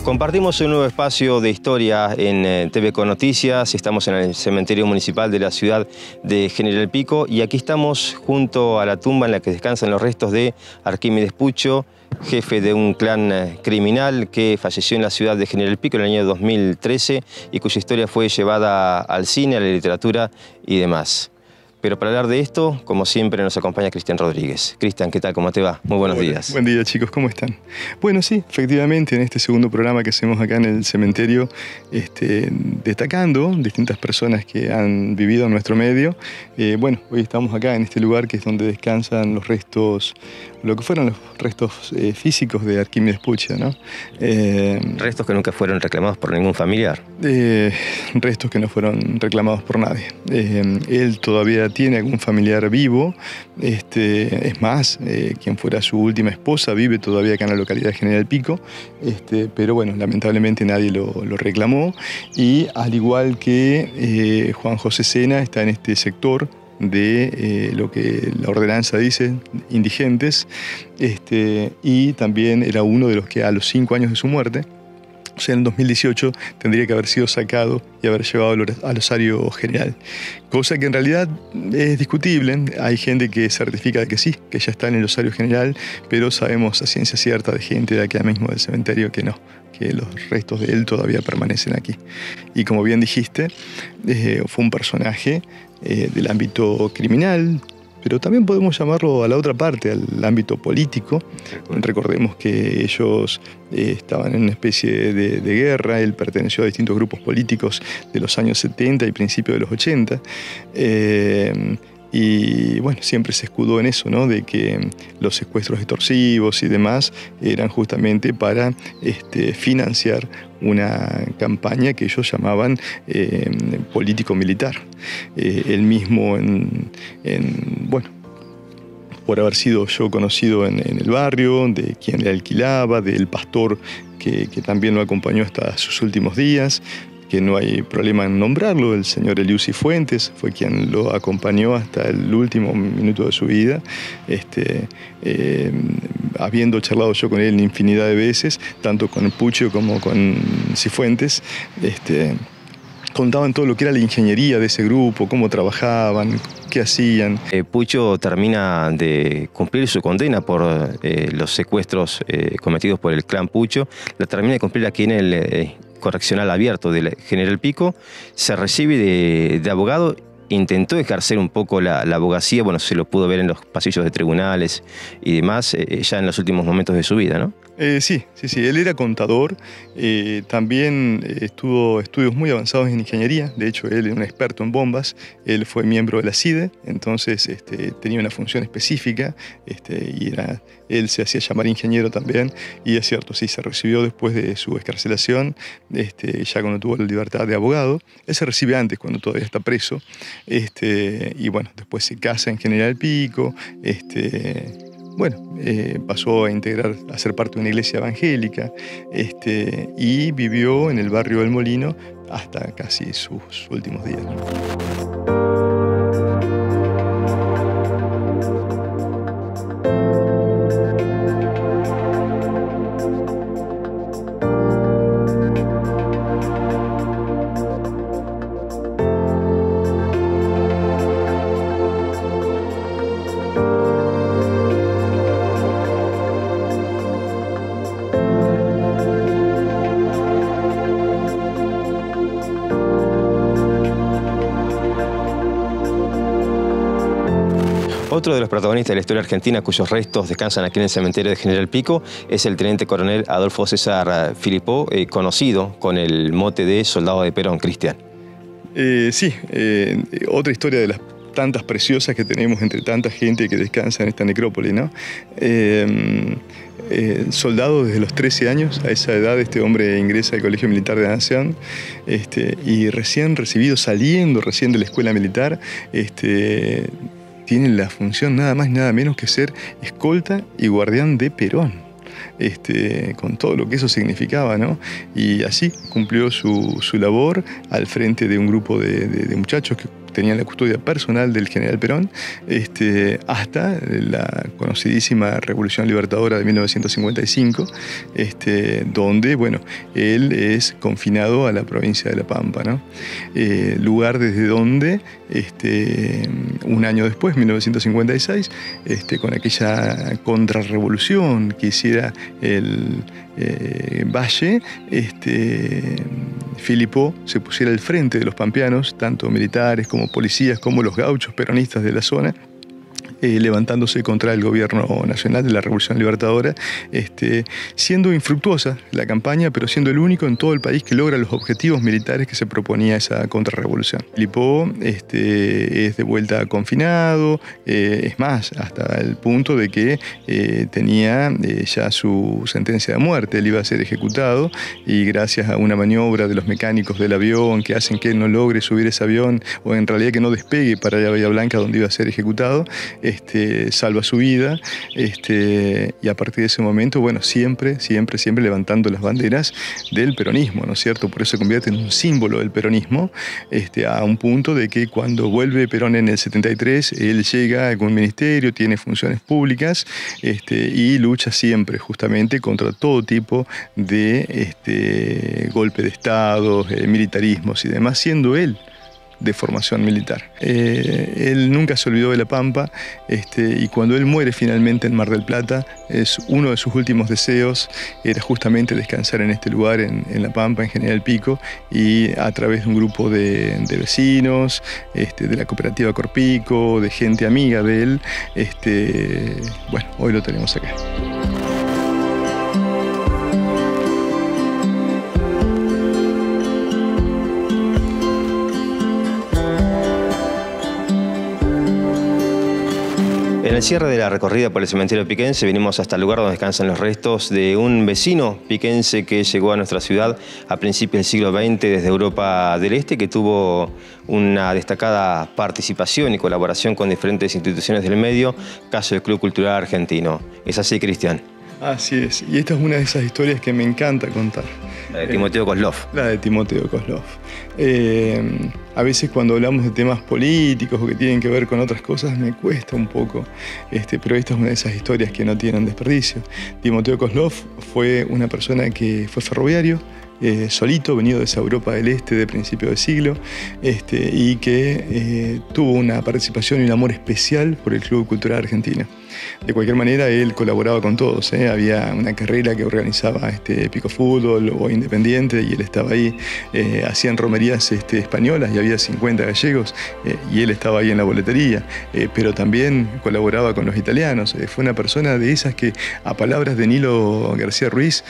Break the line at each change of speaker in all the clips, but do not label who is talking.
Compartimos un nuevo espacio de historia en TV Con Noticias. Estamos en el cementerio municipal de la ciudad de General Pico y aquí estamos junto a la tumba en la que descansan los restos de Arquímedes Pucho, jefe de un clan criminal que falleció en la ciudad de General Pico en el año 2013 y cuya historia fue llevada al cine, a la literatura y demás. Pero para hablar de esto, como siempre, nos acompaña Cristian Rodríguez. Cristian, ¿qué tal? ¿Cómo te va? Muy buenos días.
Buen día, chicos. ¿Cómo están? Bueno, sí, efectivamente, en este segundo programa que hacemos acá en el cementerio, destacando distintas personas que han vivido en nuestro medio. Bueno, hoy estamos acá en este lugar que es donde descansan los restos, lo que fueron los restos físicos de Arquímedes Pucho, ¿no?
Restos que nunca fueron reclamados por ningún familiar.
Restos que no fueron reclamados por nadie. Él todavía tiene algún familiar vivo, es más, quien fuera su última esposa vive todavía acá en la localidad de General Pico, pero bueno, lamentablemente nadie lo reclamó, y al igual que Juan José Sena está en este sector de lo que la ordenanza dice, indigentes, y también era uno de los que a los 5 años de su muerte, o sea, en 2018 tendría que haber sido sacado y haber llevado al osario general. Cosa que en realidad es discutible. Hay gente que certifica que sí, que ya está en el osario general, pero sabemos a ciencia cierta de gente de aquí mismo del cementerio que no, que los restos de él todavía permanecen aquí. Y como bien dijiste, fue un personaje del ámbito criminal, pero también podemos llamarlo a la otra parte, al ámbito político. Recordemos que ellos estaban en una especie de guerra, él perteneció a distintos grupos políticos de los años 70 y principios de los 80. Y bueno, siempre se escudó en eso, ¿no? De que los secuestros extorsivos y demás eran justamente para financiar una campaña que ellos llamaban político-militar. Él mismo, bueno, por haber sido yo conocido en el barrio, de quien le alquilaba, del pastor que también lo acompañó hasta sus últimos días, que no hay problema en nombrarlo, el señor Eliusi Fuentes, fue quien lo acompañó hasta el último minuto de su vida, habiendo charlado yo con él infinidad de veces, tanto con Pucho como con Cifuentes, contaban todo lo que era la ingeniería de ese grupo, cómo trabajaban, qué hacían.
Pucho termina de cumplir su condena por los secuestros cometidos por el clan Pucho, la termina de cumplir aquí en el correccional abierto del General Pico, se recibe de abogado, intentó ejercer un poco la abogacía, bueno, se lo pudo ver en los pasillos de tribunales y demás, ya en los últimos momentos de su vida, ¿no?
Sí, él era contador, también tuvo estudios muy avanzados en ingeniería, de hecho él era un experto en bombas, él fue miembro de la CIDE, entonces tenía una función específica, y él se hacía llamar ingeniero también, y es cierto, sí, se recibió después de su excarcelación, ya cuando tuvo la libertad de abogado. Él se recibe antes, cuando todavía está preso, y bueno, después se casa en General Pico, bueno, pasó a ser parte de una iglesia evangélica, y vivió en el barrio del Molino hasta casi sus últimos días.
Otro de los protagonistas de la historia argentina cuyos restos descansan aquí en el cementerio de General Pico es el teniente coronel Adolfo César Filipó, conocido con el mote de soldado de Perón. Cristian.
Sí, otra historia de las tantas preciosas que tenemos entre tanta gente que descansa en esta necrópolis, ¿no? Soldado desde los 13 años, a esa edad este hombre ingresa al Colegio Militar de la Nación, y recién recibido, saliendo recién de la escuela militar, tiene la función nada más y nada menos que ser escolta y guardián de Perón, con todo lo que eso significaba, ¿no? Y así cumplió su labor al frente de un grupo de muchachos que tenían la custodia personal del general Perón, hasta la conocidísima Revolución Libertadora de 1955, donde, bueno, él es confinado a la provincia de La Pampa, ¿no? Lugar desde donde, un año después, 1956, con aquella contrarrevolución que hiciera el Valle, Filipó se pusiera al frente de los pampeanos, tanto militares como policías, como los gauchos peronistas de la zona, levantándose contra el gobierno nacional de la Revolución Libertadora, siendo infructuosa la campaña, pero siendo el único en todo el país que logra los objetivos militares que se proponía esa contrarrevolución. Filipó es de vuelta confinado, es más, hasta el punto de que tenía ya su sentencia de muerte, él iba a ser ejecutado, y gracias a una maniobra de los mecánicos del avión que hacen que él no logre subir ese avión, o en realidad que no despegue para la Bahía Blanca donde iba a ser ejecutado, salva su vida, y a partir de ese momento, bueno, siempre levantando las banderas del peronismo, ¿no es cierto? Por eso se convierte en un símbolo del peronismo, a un punto de que cuando vuelve Perón en el 73, él llega a algún ministerio, tiene funciones públicas, y lucha siempre justamente contra todo tipo de golpe de Estado, militarismos y demás, siendo él de formación militar. Él nunca se olvidó de La Pampa, y cuando él muere finalmente en Mar del Plata, uno de sus últimos deseos era justamente descansar en este lugar, en La Pampa, en General Pico, y a través de un grupo de vecinos, de la cooperativa Corpico, de gente amiga de él, bueno, hoy lo tenemos acá.
En el cierre de la recorrida por el cementerio piquense venimos hasta el lugar donde descansan los restos de un vecino piquense que llegó a nuestra ciudad a principios del siglo XX desde Europa del Este, que tuvo una destacada participación y colaboración con diferentes instituciones del medio, caso del Club Cultural Argentino. ¿Es así, Cristian?
Así es, y esta es una de esas historias que me encanta contar.
La de Timoteo Kozlov.
La de Timoteo Kozlov. A veces cuando hablamos de temas políticos o que tienen que ver con otras cosas me cuesta un poco, pero esta es una de esas historias que no tienen desperdicio. Timoteo Kozlov fue una persona que fue ferroviario, solito, venido de esa Europa del Este de principio de siglo, y que tuvo una participación y un amor especial por el Club Cultural Argentino. De cualquier manera, él colaboraba con todos, había una carrera que organizaba Pico Fútbol o Independiente, y él estaba ahí, hacían romerías españolas y había 50 gallegos, y él estaba ahí en la boletería, pero también colaboraba con los italianos. Fue una persona de esas que, a palabras de Nilo García Ruiz,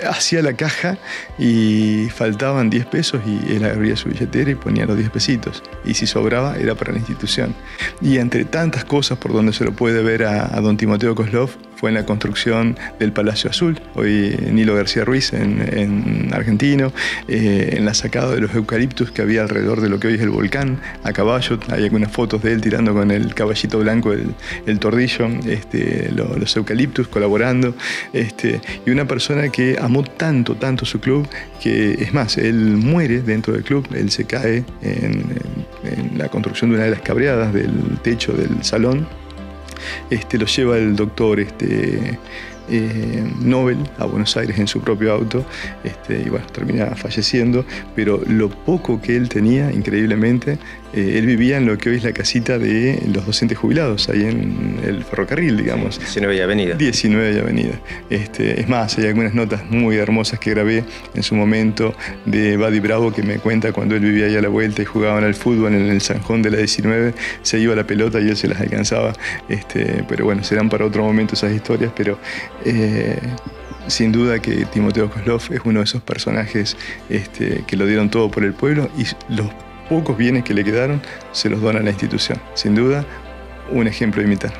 hacía la caja y faltaban 10 pesos y él abría su billetera y ponía los 10 pesitos, y si sobraba era para la institución. Y entre tantas cosas por donde se lo puede ver a don Timoteo Kozlov fue en la construcción del Palacio Azul, hoy Nilo García Ruiz en Argentino, en la sacada de los eucaliptus que había alrededor de lo que hoy es el volcán, a caballo. Hay algunas fotos de él tirando con el caballito blanco el tordillo, los eucaliptus, colaborando, y una persona que amó tanto su club, que es más, él muere dentro del club, él se cae en la construcción de una de las cabreadas del techo del salón. Lo lleva el doctor Nobel a Buenos Aires en su propio auto, y bueno, termina falleciendo, pero lo poco que él tenía, increíblemente, él vivía en lo que hoy es la casita de los docentes jubilados, ahí en el ferrocarril, digamos.
19 y Avenida.
19 y Avenida. Es más, hay algunas notas muy hermosas que grabé en su momento de Buddy Bravo, que me cuenta cuando él vivía ahí a la vuelta y jugaban al fútbol en el Zanjón de la 19, se iba la pelota y él se las alcanzaba. Pero bueno, serán para otro momento esas historias, pero sin duda que Timoteo Kozlov es uno de esos personajes que lo dieron todo por el pueblo, y los pocos bienes que le quedaron se los dona a la institución. Sin duda, un ejemplo a imitar.